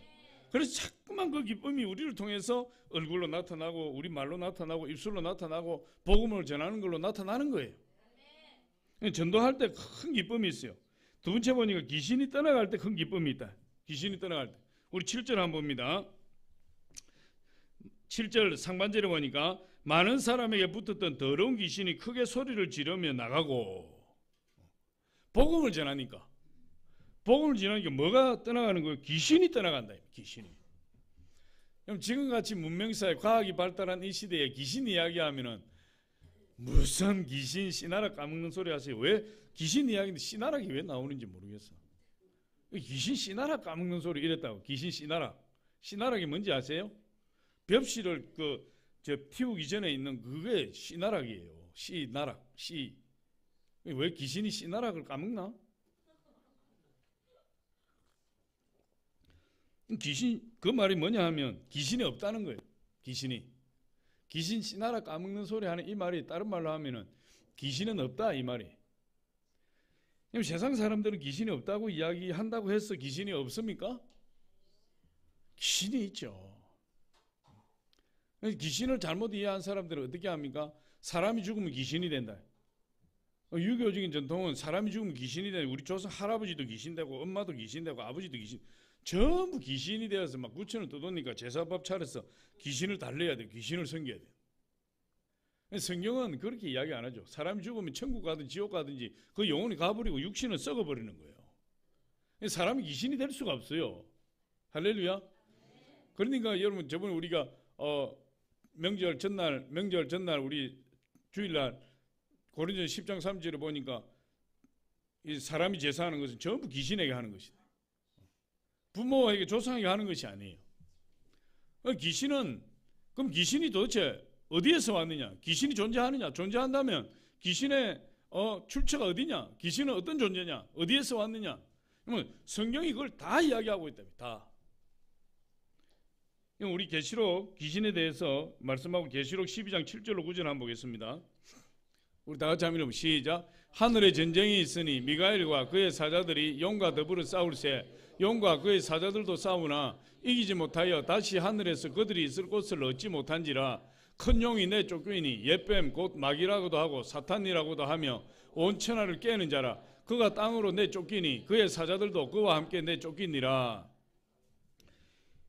그래서 자꾸만 그 기쁨이 우리를 통해서 얼굴로 나타나고 우리 말로 나타나고 입술로 나타나고 복음을 전하는 걸로 나타나는 거예요. 전도할 때 큰 기쁨이 있어요. 두 번째 보니까 귀신이 떠나갈 때 큰 기쁨이 있다. 귀신이 떠나갈 때. 우리 7절 한번 봅니다. 7절 상반절에 보니까 많은 사람에게 붙었던 더러운 귀신이 크게 소리를 지르며 나가고. 복음을 전하니까 뭐가 떠나가는 거예요? 귀신이 떠나간다. 귀신이. 그럼 지금같이 문명사회 과학이 발달한 이 시대에 귀신 이야기하면은 무슨 귀신 씨나락 까먹는 소리 하세요. 왜 귀신 이야기인데 씨나락이 왜 나오는지 모르겠어. 귀신 씨나락 까먹는 소리 이랬다고. 귀신 씨나락이 뭔지 아세요? 벽시를 틔우기 전에 있는 그게 씨나락이에요. 씨나락. 왜 귀신이 씨나락을 까먹나? 그 말이 뭐냐 하면 귀신이 없다는 거예요. 귀신 씨나락 까먹는 소리 하는 이 말이 다른 말로 하면은 귀신은 없다 이 말이. 세상 사람들은 귀신이 없다고 이야기한다고 해서 귀신이 없습니까? 귀신이 있죠. 귀신을 잘못 이해한 사람들은 어떻게 합니까? 사람이 죽으면 귀신이 된다. 유교적인 전통은 사람이 죽으면 귀신이 되고 우리 조상 할아버지도 귀신 되고 엄마도 귀신 되고 아버지도 귀신, 전부 귀신이 되어서 막 구천을 떠도니까 제사밥 차려서 귀신을 달래야 돼. 귀신을 섬겨야 돼. 성경은 그렇게 이야기 안 하죠. 사람이 죽으면 천국 가든지 지옥 가든지 그 영혼이 가버리고 육신은 썩어버리는 거예요. 사람이 귀신이 될 수가 없어요. 할렐루야. 그러니까 여러분 저번에 우리가 명절 전날 우리 주일날 고린도전 10장 3절에 보니까 이 사람이 제사하는 것은 전부 귀신에게 하는 것이다. 부모에게 조상에게 하는 것이 아니에요. 귀신은 그럼 귀신이 도대체 어디에서 왔느냐? 귀신이 존재하느냐? 존재한다면 귀신의 출처가 어디냐? 귀신은 어떤 존재냐? 어디에서 왔느냐? 그러면 성경이 그걸 다 이야기하고 있다. 다. 우리 계시록 귀신에 대해서 말씀하고 계시록 12장 7절로 9절 한번 보겠습니다. 우리 다 같이 한번 시작. 하늘에 전쟁이 있으니 미가엘과 그의 사자들이 용과 더불어 싸울세 용과 그의 사자들도 싸우나 이기지 못하여 다시 하늘에서 그들이 있을 곳을 얻지 못한지라. 큰 용이 내쫓기니 옛뱀 곧 마귀라고도 하고 사탄이라고도 하며 온 천하를 깨는 자라. 그가 땅으로 내쫓기니 그의 사자들도 그와 함께 내쫓기니라.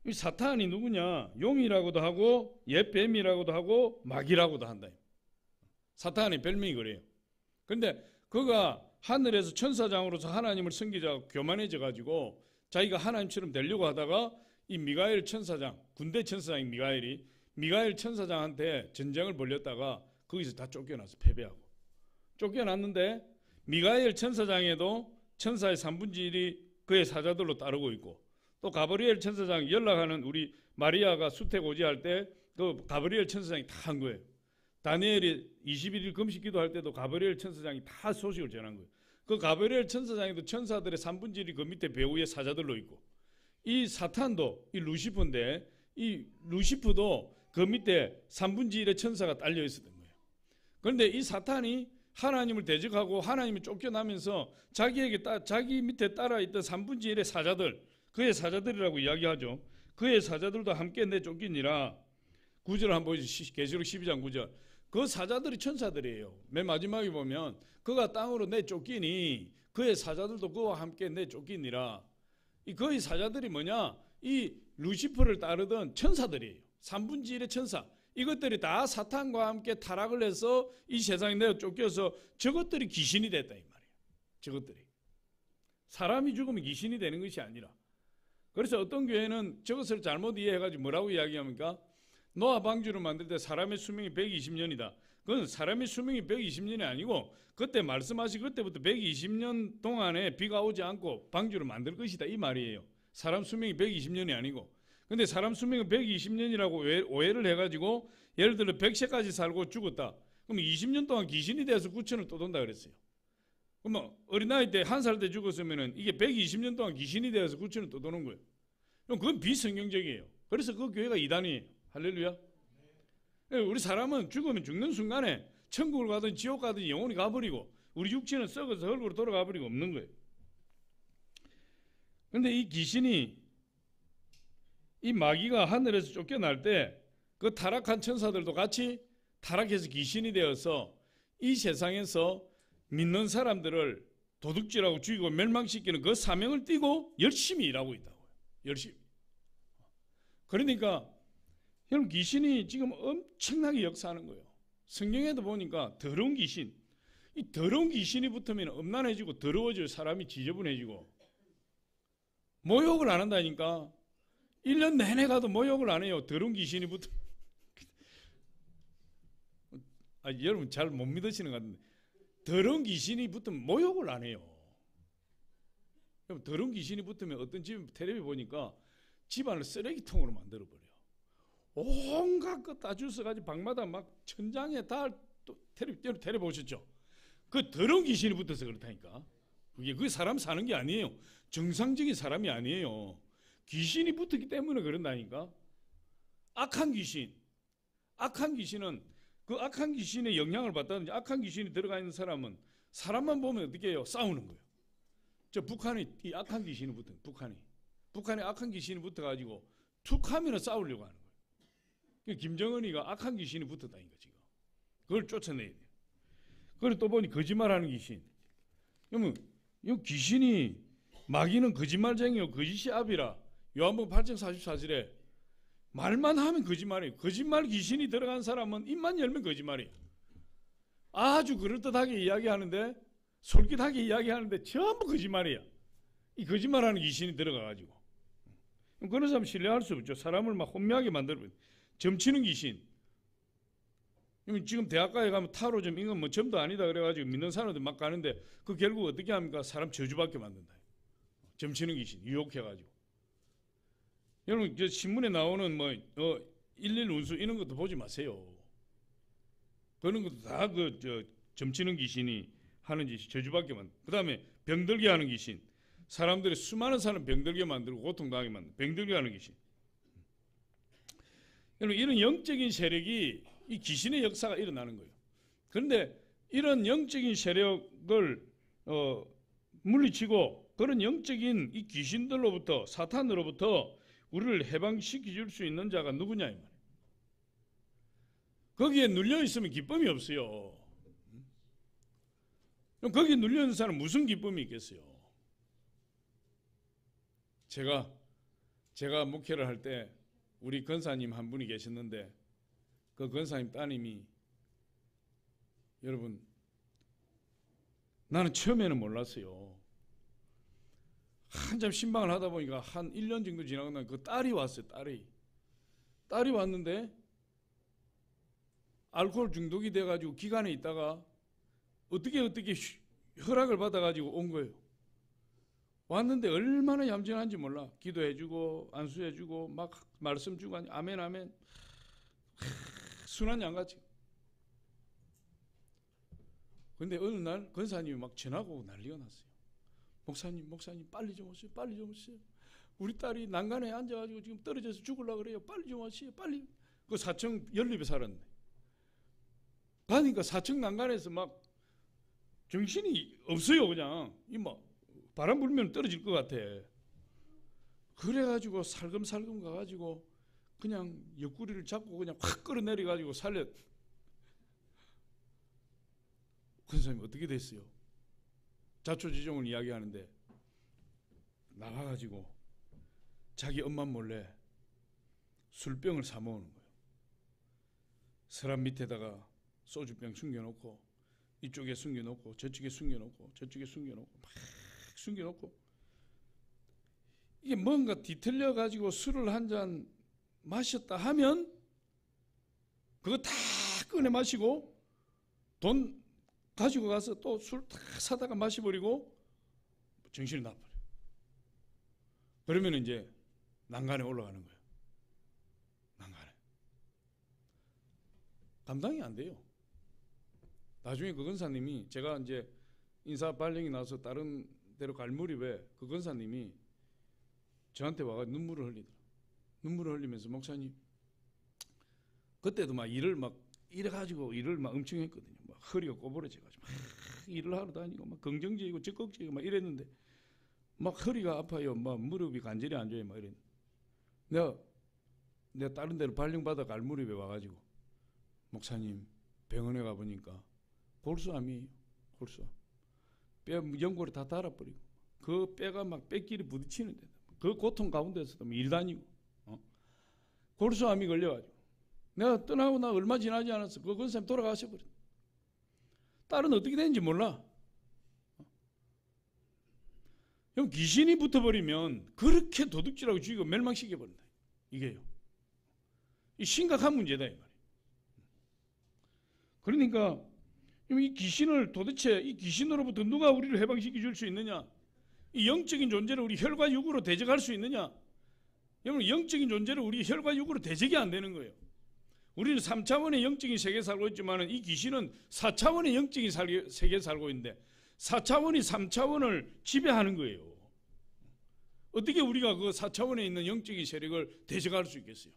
이 사탄이 누구냐? 용이라고도 하고 옛뱀이라고도 하고 마귀라고도 한다. 사탄의 별명이 그래요. 그런데 그가 하늘에서 천사장으로서 하나님을 섬기자고 교만해져 가지고 자기가 하나님처럼 되려고 하다가 이 미가엘 천사장, 군대 천사장인 미가엘 천사장한테 전쟁을 벌였다가 거기서 다 쫓겨나서 패배하고, 쫓겨났는데 미가엘 천사장에도 천사의 3분의 1이 그의 사자들로 따르고 있고, 또 가브리엘 천사장 연락하는 우리 마리아가 수태 고지할 때 그 가브리엘 천사장이 다 한 거예요. 다니엘이 21일 금식 기도할 때도 가브리엘 천사장이 다 소식을 전한 거예요. 그 가브리엘 천사장에도 천사들의 3분의 1이 그 밑에 배후의 사자들로 있고, 이 사탄도 이 루시퍼인데 이 루시퍼도 그 밑에 3분의 1의 천사가 딸려 있었던 거예요. 그런데 이 사탄이 하나님을 대적하고 하나님이 쫓겨나면서 자기 밑에 따라 있던 3분의 1의 사자들, 그의 사자들이라고 이야기하죠. 그의 사자들도 함께 내쫓기니라. 9절 한번 보시죠. 계시록 12장 9절. 그 사자들이 천사들이에요. 맨 마지막에 보면 그가 땅으로 내쫓기니 그의 사자들도 그와 함께 내쫓기니라. 이 그의 사자들이 뭐냐? 이 루시퍼를 따르던 천사들이에요. 3분의 1의 천사. 이것들이 다 사탄과 함께 타락을 해서 이 세상에 내쫓겨서 저것들이 귀신이 됐다 이 말이에요. 저것들이. 사람이 죽으면 귀신이 되는 것이 아니라. 그래서 어떤 교회는 저것을 잘못 이해해가지고 뭐라고 이야기합니까? 노아 방주를 만들 때 사람의 수명이 120년이다. 그건 사람의 수명이 120년이 아니고 그때 말씀하신 그때부터 120년 동안에 비가 오지 않고 방주를 만들 것이다 이 말이에요. 사람 수명이 120년이 아니고. 근데 사람 수명이 120년이라고 오해를 해가지고 예를 들어 100세까지 살고 죽었다. 그럼 20년 동안 귀신이 돼서 구천을 또 돈다 그랬어요. 그럼 어린아이 때 1살 때 죽었으면 이게 120년 동안 귀신이 되어서 구천을 또 도는 거예요. 그럼 그건 비성경적이에요. 그래서 그 교회가 이단이에요. 할렐루야. 우리 사람은 죽으면 죽는 순간에 천국을 가든 지옥 가든 영혼이 가버리고 우리 육체는 썩어서 흙으로 돌아가 버리고 없는 거예요. 그런데 이 귀신이 이 마귀가 하늘에서 쫓겨날 때 그 타락한 천사들도 같이 타락해서 귀신이 되어서 이 세상에서 믿는 사람들을 도둑질하고 죽이고 멸망시키는 그 사명을 띠고 열심히 일하고 있다고요. 열심히. 그러니까 여러분 귀신이 지금 엄청나게 역사하는 거예요. 성경에도 보니까 더러운 귀신, 이 더러운 귀신이 붙으면 음란해지고 더러워지고 사람이 지저분해지고 모욕을 안 한다니까. 1년 내내 가도 모욕을 안 해요. 더러운 귀신이 붙으면. 여러분 잘 못 믿으시는 것 같은데 더러운 귀신이 붙으면 모욕을 안 해요. 더러운 귀신이 붙으면 어떤 집 텔레비 보니까 집안을 쓰레기통으로 만들어버려요. 온갖 것 다 주워가지고 방마다 막 천장에 다 텔레비 보셨죠? 그 더러운 귀신이 붙어서 그렇다니까. 그게 사람 사는 게 아니에요. 정상적인 사람이 아니에요. 귀신이 붙었기 때문에 그런다니까. 악한 귀신은 그 악한 귀신의 영향을 받다든지 악한 귀신이 들어가 있는 사람은 사람만 보면 어떻게 해요? 싸우는 거예요. 저 북한이 이 악한 귀신이 붙은 북한에 악한 귀신이 붙어가지고 툭 하면 싸우려고 하는 거예요. 김정은이가 악한 귀신이 붙었다니까 지금. 그걸 쫓아내야 돼요. 그리고 또 보니 거짓말하는 귀신. 그러면 이 귀신이 마귀는 거짓말쟁이요 거짓이 압이라 요한복음 8장 44절에 말만 하면 거짓말이에요. 거짓말 귀신이 들어간 사람은 입만 열면 거짓말이에요. 아주 그럴듯하게 이야기하는데 솔깃하게 이야기하는데 전부 거짓말이야. 이 거짓말하는 귀신이 들어가가지고 그런 사람 신뢰할 수 없죠. 사람을 막 혼미하게 만들어버려. 점치는 귀신. 지금 대학가에 가면 타로점 이건 뭐 점도 아니다 그래가지고 믿는 사람들 막 가는데 그 결국 어떻게 합니까? 사람 저주받게 만든다. 점치는 귀신 유혹해가지고. 여러분 저 신문에 나오는 뭐 11 운수 이런 것도 보지 마세요. 그런 것도 다 그 점치는 귀신이 하는 짓이 저주받게 만든. 그 다음에 병들게 하는 귀신. 사람들이 수많은 사람 병들게 만들고 고통당하게 만든 병들게 하는 귀신. 여러분 이런 영적인 세력이 이 귀신의 역사가 일어나는 거예요. 그런데 이런 영적인 세력을 물리치고 그런 영적인 이 귀신들로부터 사탄으로부터 우리를 해방시켜 줄 수 있는 자가 누구냐 이 말이에요. 거기에 눌려 있으면 기쁨이 없어요. 그럼 거기에 눌려 있는 사람은 무슨 기쁨이 있겠어요? 제가 목회를 할 때 우리 권사님 한 분이 계셨는데 그 권사님 따님이 여러분 나는 처음에는 몰랐어요. 한참 신방을 하다 보니까 한 1년 정도 지나고 나면 그 딸이 왔어요. 딸이 왔는데 알코올 중독이 돼가지고 기관에 있다가 어떻게 허락을 받아가지고 온 거예요. 왔는데 얼마나 얌전한지 몰라. 기도해주고 안수해주고 막 말씀 주고 아멘 아멘 순한 양같이. 근데 어느 날 권사님이 막 전화가 오고 난리가 났어요. 목사님 빨리 좀 오세요. 빨리 좀 오세요. 우리 딸이 난간에 앉아가지고 지금 떨어져서 죽으려고 그래요. 빨리 좀 오세요. 빨리. 그 4층 연립에 살았네. 가니까 4층 난간에서 막 정신이 없어요. 그냥 이 막 바람 불면 떨어질 것 같아. 그래가지고 살금살금 가가지고 그냥 옆구리를 잡고 그냥 확 끌어내려가지고 살렸. 권사님 어떻게 됐어요? 자초지종을 이야기하는데 나가가지고 자기 엄마 몰래 술병을 사 먹는 거예요. 서랍 밑에다가 소주병 숨겨놓고 이쪽에 숨겨놓고 저쪽에 숨겨놓고 저쪽에 숨겨놓고 막 숨겨놓고 이게 뭔가 뒤틀려 가지고 술을 한 잔 마셨다 하면 그거 다 꺼내 마시고 돈 가지고 가서 또 술 다 사다가 마셔버리고 정신이 나버려. 그러면 이제 난간에 올라가는 거예요. 난간에. 감당이 안 돼요. 나중에 그 권사님이 제가 이제 인사 발령이 나서 다른 데로 갈 무렵에 그 권사님이 저한테 와서 눈물을 흘리더라. 눈물을 흘리면서 목사님 그때도 막 일을 막 이래가지고 일을 막 엄청 했거든요. 막 허리가 꼬부러져가지고 막 일을 하러 다니고 막 긍정적이고 적극적이고 막 이랬는데 막 허리가 아파요. 막 무릎이 간절히 안 좋아요. 막 이랬는데 내가 다른 데로 발령받아 갈 무렵에 와가지고 목사님 병원에 가보니까 골수암이에요. 골수암. 뼈 연골이 다 닳아버리고 그 뼈가 막 뼈끼리 부딪히는데 그 고통 가운데서도 일 다니고 골수암이 걸려가지고 내가 떠나고 나 얼마 지나지 않았어. 그 권사님 돌아가셔버렸어. 딸은 어떻게 되는지 몰라. 그럼 귀신이 붙어버리면 그렇게 도둑질하고 죽이고 멸망시켜버린다. 이게요. 이 심각한 문제다 이 말이에요. 그러니까 이 귀신을 도대체 이 귀신으로부터 누가 우리를 해방시켜 줄 수 있느냐? 이 영적인 존재를 우리 혈과 육으로 대적할 수 있느냐? 여러분 영적인 존재를 우리 혈과 육으로 대적이 안 되는 거예요. 우리는 3차원의 영적인 세계에 살고 있지만 이 귀신은 4차원의 영적인 세계에 살고 있는데 4차원이 3차원을 지배하는 거예요. 어떻게 우리가 그 4차원에 있는 영적인 세력을 대적할 수 있겠어요?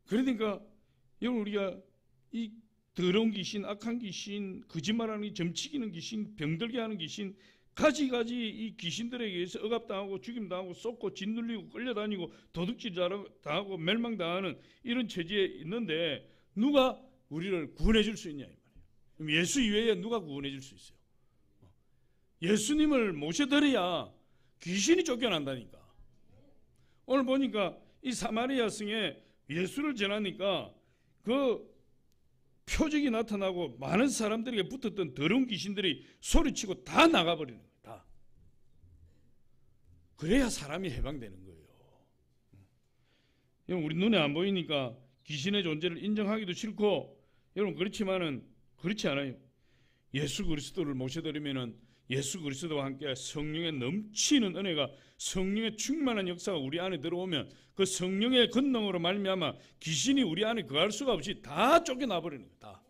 그러니까 여러분 우리가 이 더러운 귀신, 악한 귀신, 거짓말하는 점치기는 귀신, 병들게 하는 귀신 가지가지 이 귀신들에게 의해서 억압당하고 죽임당하고 쏟고 짓눌리고 끌려다니고 도둑질 당하고 멸망당하는 이런 처지에 있는데 누가 우리를 구원해 줄 수 있냐 이 말이에요. 예수 이외에 누가 구원해 줄 수 있어요? 예수님을 모셔드려야 귀신이 쫓겨난다니까. 오늘 보니까 이 사마리아 성에 예수를 전하니까 그 표적이 나타나고 많은 사람들에게 붙었던 더러운 귀신들이 소리치고 다 나가버리는 거예요. 다. 그래야 사람이 해방되는 거예요. 우리 눈에 안 보이니까 귀신의 존재를 인정하기도 싫고, 여러분 그렇지만은 그렇지 않아요. 예수 그리스도를 모셔드리면은 예수 그리스도와 함께 성령의 넘치는 은혜가, 성령의 충만한 역사가 우리 안에 들어오면 그 성령의 권능으로 말미암아 귀신이 우리 안에 거할 수가 없이 다 쫓겨나 버리는 거예요. 다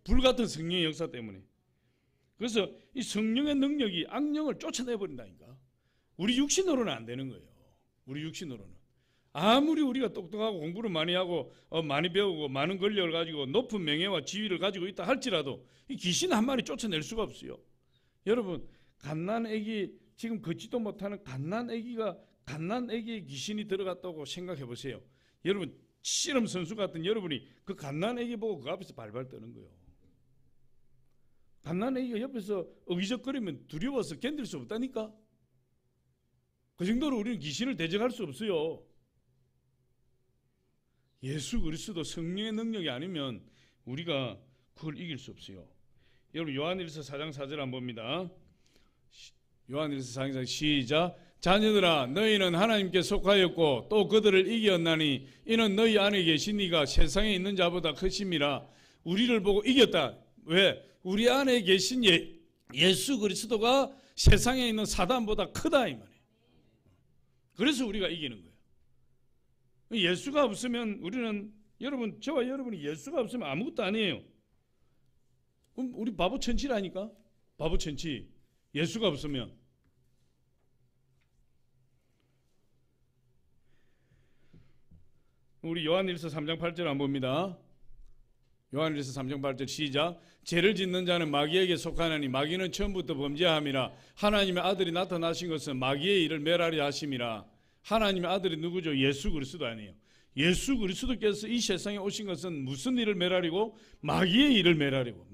불같은 성령의 역사 때문에. 그래서 이 성령의 능력이 악령을 쫓아내 버린다니까. 우리 육신으로는 안 되는 거예요. 우리 육신으로는 아무리 우리가 똑똑하고 공부를 많이 하고 많이 배우고 많은 권력을 가지고 높은 명예와 지위를 가지고 있다 할지라도 이 귀신 한 마리 쫓아낼 수가 없어요. 여러분, 갓난 애기, 지금 걷지도 못하는 갓난 애기에 귀신이 들어갔다고 생각해 보세요. 여러분, 씨름 선수 같은 여러분이 그 갓난 애기 보고 그 앞에서 발발 떠는 거예요. 갓난 애기가 옆에서 어기적거리면 두려워서 견딜 수 없다니까. 그 정도로 우리는 귀신을 대적할 수 없어요. 예수 그리스도 성령의 능력이 아니면 우리가 그걸 이길 수 없어요. 여러분, 요한일서 4장 4절 한번 봅니다. 요한일서 4장 시작. 자녀들아, 너희는 하나님께 속하였고 또 그들을 이겼나니 이는 너희 안에 계신 이가 세상에 있는 자보다 크심이라. 우리를 보고 이겼다. 왜? 우리 안에 계신 예수 그리스도가 세상에 있는 사단보다 크다 이 말이에요. 그래서 우리가 이기는 거예요. 예수가 없으면 우리는, 여러분, 저와 여러분이 예수가 없으면 아무것도 아니에요. 그럼 우리 바보 천치라니까. 바보 천치. 예수가 없으면. 우리 요한일서 3장 8절 한번 봅니다. 요한일서 3장 8절 시작. 죄를 짓는 자는 마귀에게 속하나니 마귀는 처음부터 범죄함이라. 하나님의 아들이 나타나신 것은 마귀의 일을 멸하려 하심이라. 하나님의 아들이 누구죠? 예수 그리스도 아니에요. 예수 그리스도께서 이 세상에 오신 것은 무슨 일을 멸하려고? 마귀의 일을 멸하려고.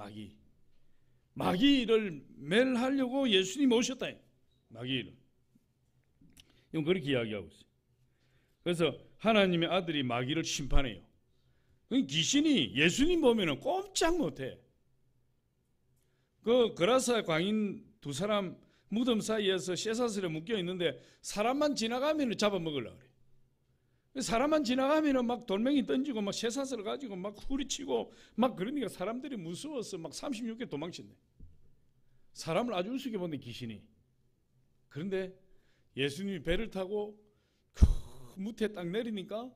마귀 일을 멸하려고 예수님이 오셨다. 마귀 일을. 이건 그렇게 이야기하고 있어요. 그래서 하나님의 아들이 마귀를 심판해요. 귀신이 예수님 보면은 꼼짝 못해. 그 그라사 광인 두 사람 무덤 사이에서 쇠사슬에 묶여 있는데 사람만 지나가면 잡아먹으려고 그래. 사람만 지나가면 막 돌멩이 던지고 막 쇠사슬 가지고 막 후리치고 막 그러니까 사람들이 무서워서 막 36개 도망쳤네. 사람을 아주 우습게 보네 귀신이. 그런데 예수님이 배를 타고 그 무태에 딱 내리니까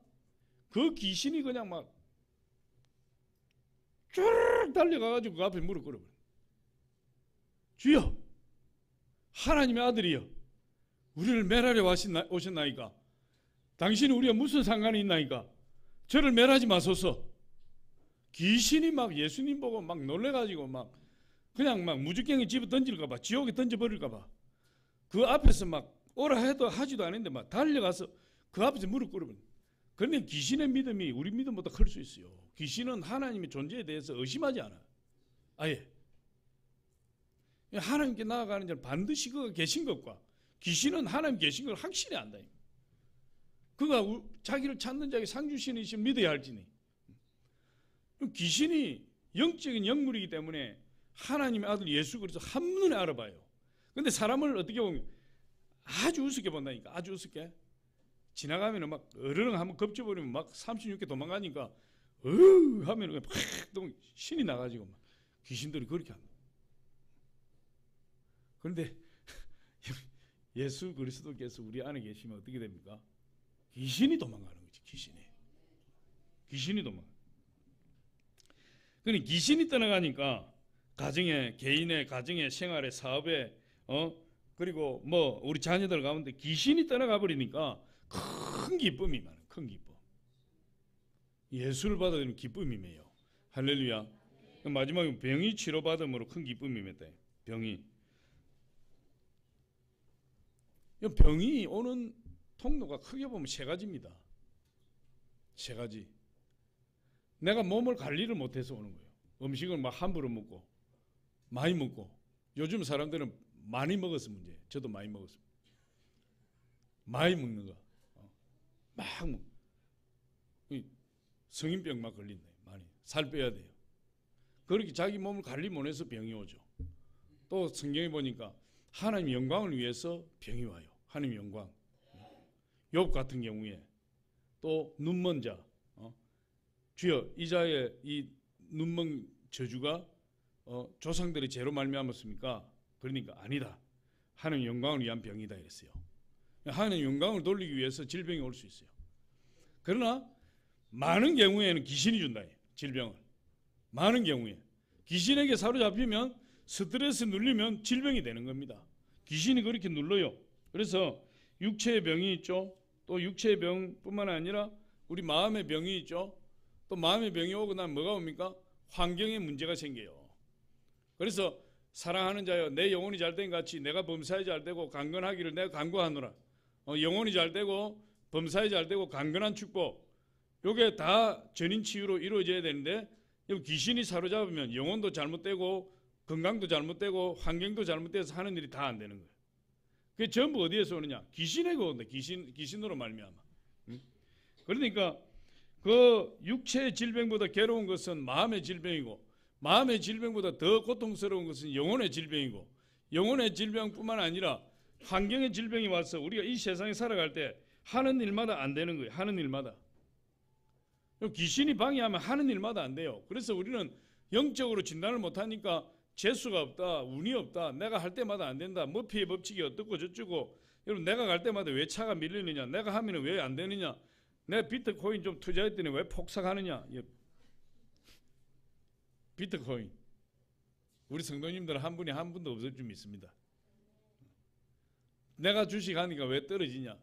그 귀신이 그냥 막 쭉 달려가가지고 그 앞에 무릎 꿇어버려. 주여, 하나님의 아들이여, 우리를 멸하려 오셨나이까? 당신이 우리가 무슨 상관이 있나이까? 저를 멸하지 마소서. 귀신이 막 예수님 보고 막 놀래가지고 막 그냥 막 무지개 집에 던질까봐, 지옥에 던져버릴까봐 그 앞에서 막 오라 해도 하지도 않았는데 막 달려가서 그 앞에서 무릎 꿇어버려. 그런데 귀신의 믿음이 우리 믿음보다 클 수 있어요. 귀신은 하나님의 존재에 대해서 의심하지 않아요. 아예. 하나님께 나아가는 자는 반드시 그가 계신 것과 귀신은 하나님 계신 걸 확실히 안다. 그가 자기를 찾는 자에게 상 주시는 믿어야 할지니. 귀신이 영적인 영물이기 때문에 하나님의 아들 예수 그리스도 한눈에 알아봐요. 근데 사람을 어떻게 보면 아주 우습게 본다니까. 아주 우습게. 지나가면 막 어르렁 한번 겁져버리면 막 36개 도망가니까 하면 팍 신이 나가지고 막 귀신들이 그렇게 한다. 그런데 예수 그리스도께서 우리 안에 계시면 어떻게 됩니까? 귀신이 도망가는 거지. 귀신이 도망가. 그러니 귀신이 떠나가니까 가정에, 개인의 가정에, 생활에, 사업에, 그리고 뭐 우리 자녀들 가운데 귀신이 떠나가 버리니까 큰 기쁨이 많아요. 큰 기쁨. 예수를 받아들이는 기쁨이 매요. 할렐루야. 마지막에 병이 치료받음으로 큰 기쁨이 맺다. 병이 오는 통로가 크게 보면 세 가지입니다. 세 가지. 내가 몸을 관리를 못해서 오는 거예요. 음식을 막 함부로 먹고 많이 먹고. 요즘 사람들은 많이 먹어서 문제예요. 저도 많이 먹었습니다. 많이 먹는 거. 막 먹. 성인병 막 걸린다. 많이. 살 빼야 돼요. 그렇게 자기 몸을 관리 못해서 병이 오죠. 또 성경에 보니까 하나님 영광을 위해서 병이 와요. 하나님 영광. 욥 같은 경우에 또 눈먼 자, 주여 이자의 이 눈먼 저주가 조상들의 죄로 말미암았습니까? 그러니까 아니다. 하나님 영광을 위한 병이다 이랬어요. 하나님 영광을 돌리기 위해서 질병이 올 수 있어요. 그러나 많은 경우에는 귀신이 준다. 질병을. 많은 경우에. 귀신에게 사로잡히면 스트레스 눌리면 질병이 되는 겁니다. 귀신이 그렇게 눌러요. 그래서 육체의 병이 있죠. 또 육체의 병뿐만 아니라 우리 마음의 병이 있죠. 또 마음의 병이 오고 나면 뭐가 옵니까? 환경에 문제가 생겨요. 그래서 사랑하는 자여 내 영혼이 잘된 같이 내가 범사에 잘되고 강건하기를 내가 간구하노라. 영혼이 잘되고 범사에 잘되고 강건한 축복, 요게 다 전인치유로 이루어져야 되는데 귀신이 사로잡으면 영혼도 잘못되고 건강도 잘못되고 환경도 잘못돼서 하는 일이 다 안 되는 거예요. 그게 전부 어디에서 오느냐? 귀신에게 온다. 귀신으로 말미암아. 그러니까 그 육체의 질병보다 괴로운 것은 마음의 질병이고, 마음의 질병보다 더 고통스러운 것은 영혼의 질병이고, 영혼의 질병뿐만 아니라 환경의 질병이 와서 우리가 이 세상에 살아갈 때 하는 일마다 안 되는 거예요. 하는 일마다. 귀신이 방해하면 하는 일마다 안 돼요. 그래서 우리는 영적으로 진단을 못하니까 재수가 없다, 운이 없다, 내가 할 때마다 안 된다, 머피의 법칙이 어떻고 저쩌고. 여러분, 내가 갈 때마다 왜 차가 밀리느냐, 내가 하면 왜 안 되느냐, 내가 비트코인 좀 투자했더니 왜 폭삭하느냐. 비트코인 우리 성도님들 한 분이 한 분도 없을 줄 믿습니다. 내가 주식하니까 왜 떨어지냐,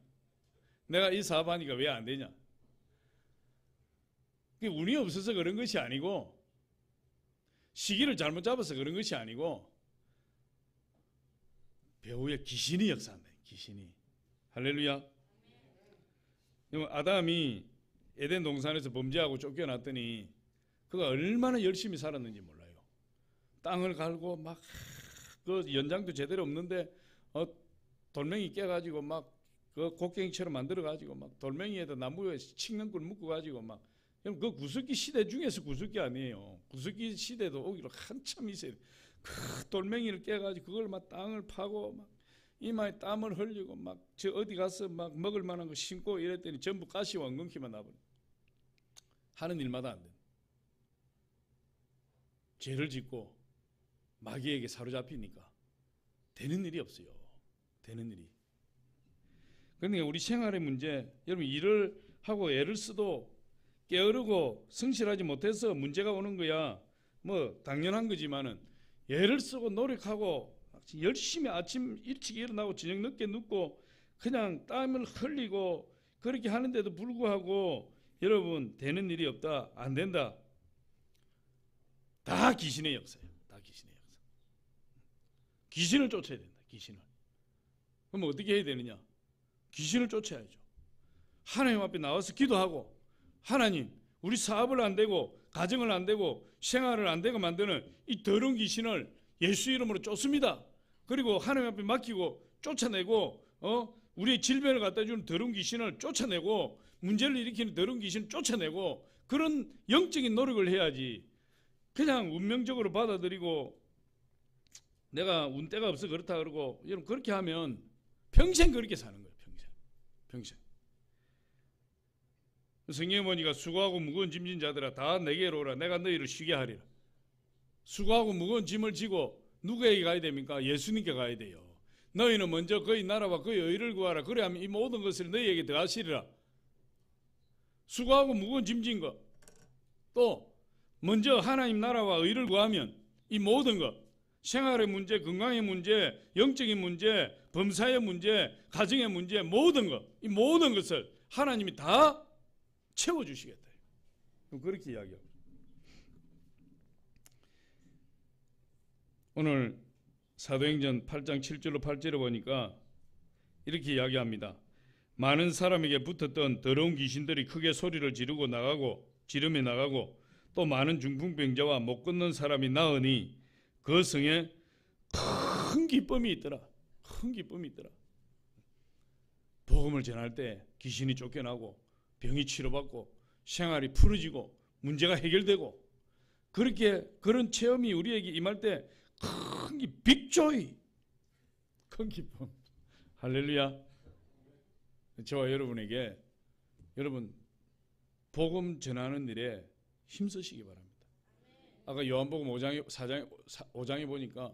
내가 이 사업하니까 왜 안 되냐. 그게 운이 없어서 그런 것이 아니고, 시기를 잘못 잡아서 그런 것이 아니고, 배후에 귀신이 역사한다. 귀신이. 할렐루야. 아담이 에덴 동산에서 범죄하고 쫓겨났더니 그가 얼마나 열심히 살았는지 몰라요. 땅을 갈고 막 그 연장도 제대로 없는데 돌멩이 깨가지고 막 그 곡괭이처럼 만들어가지고 막 돌멩이에다 나무에 칡는 꿀 묶어가지고 막, 그 구석기 시대 중에서 구석기 아니에요. 구석기 시대도 오기로 한참 있어요. 그 돌멩이를 깨가지고 그걸 막 땅을 파고 막 이마에 땀을 흘리고 막 저 어디 가서 막 먹을 만한 거 심고 이랬더니 전부 가시와 엉겅퀴만 나버려. 하는 일마다 안 돼. 죄를 짓고 마귀에게 사로잡히니까 되는 일이 없어요. 되는 일이. 그러니까 우리 생활의 문제, 여러분 일을 하고 애를 써도 게으르고 성실하지 못해서 문제가 오는 거야. 뭐 당연한 거지만은 애를 쓰고 노력하고 열심히 아침 일찍 일어나고 저녁 늦게 눕고 그냥 땀을 흘리고 그렇게 하는데도 불구하고 여러분 되는 일이 없다, 안 된다. 다 귀신의 역사예요. 다 귀신의 역사. 귀신을 쫓아야 된다. 귀신을. 그럼 어떻게 해야 되느냐? 귀신을 쫓아야죠. 하나님 앞에 나와서 기도하고, 하나님 우리 사업을 안 되고 가정을 안 되고 생활을 안 되고 만드는 이 더러운 귀신을 예수 이름으로 쫓습니다. 그리고 하나님 앞에 맡기고 쫓아내고 우리의 질병을 갖다 주는 더러운 귀신을 쫓아내고 문제를 일으키는 더러운 귀신을 쫓아내고 그런 영적인 노력을 해야지. 그냥 운명적으로 받아들이고 내가 운때가 없어 그렇다 그러고, 여러분 그렇게 하면 평생 그렇게 사는 거예요. 평생. 성경에 보니까 수고하고 무거운 짐진 자들아 다 내게로 오라 내가 너희를 쉬게 하리라. 수고하고 무거운 짐을 지고 누구에게 가야 됩니까? 예수님께 가야 돼요. 너희는 먼저 그의 나라와 그의 의를 구하라. 그래야면 이 모든 것을 너희에게 더하시리라. 수고하고 무거운 짐진 것, 또 먼저 하나님 나라와 의를 구하면 이 모든 것, 생활의 문제, 건강의 문제, 영적인 문제, 범사의 문제, 가정의 문제, 모든 것, 이 모든 것을 하나님이 다 채워주시겠다. 그렇게 이야기합니다. 오늘 사도행전 8장 7절로 8절에 보니까 이렇게 이야기합니다. 많은 사람에게 붙었던 더러운 귀신들이 크게 소리를 지르며 나가고 또 많은 중풍병자와 못 걷는 사람이 나으니 그 성에 큰 기쁨이 있더라. 큰 기쁨이 있더라. 복음을 전할 때 귀신이 쫓겨나고 병이 치료받고 생활이 풀어지고 문제가 해결되고 그런 체험이 우리에게 임할 때 큰 빅조이, 큰 기쁨. 할렐루야. 저와 여러분에게, 여러분 복음 전하는 일에 힘쓰시기 바랍니다. 아까 요한복음 5장에 보니까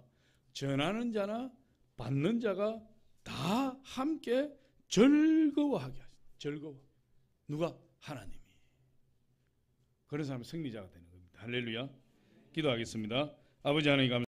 전하는 자나 받는 자가 다 함께 즐거워하게 하시다. 즐거워. 누가? 하나님이. 그런 사람은 승리자가 되는 겁니다. 할렐루야. 기도하겠습니다. 아버지 하나님 감사합니다.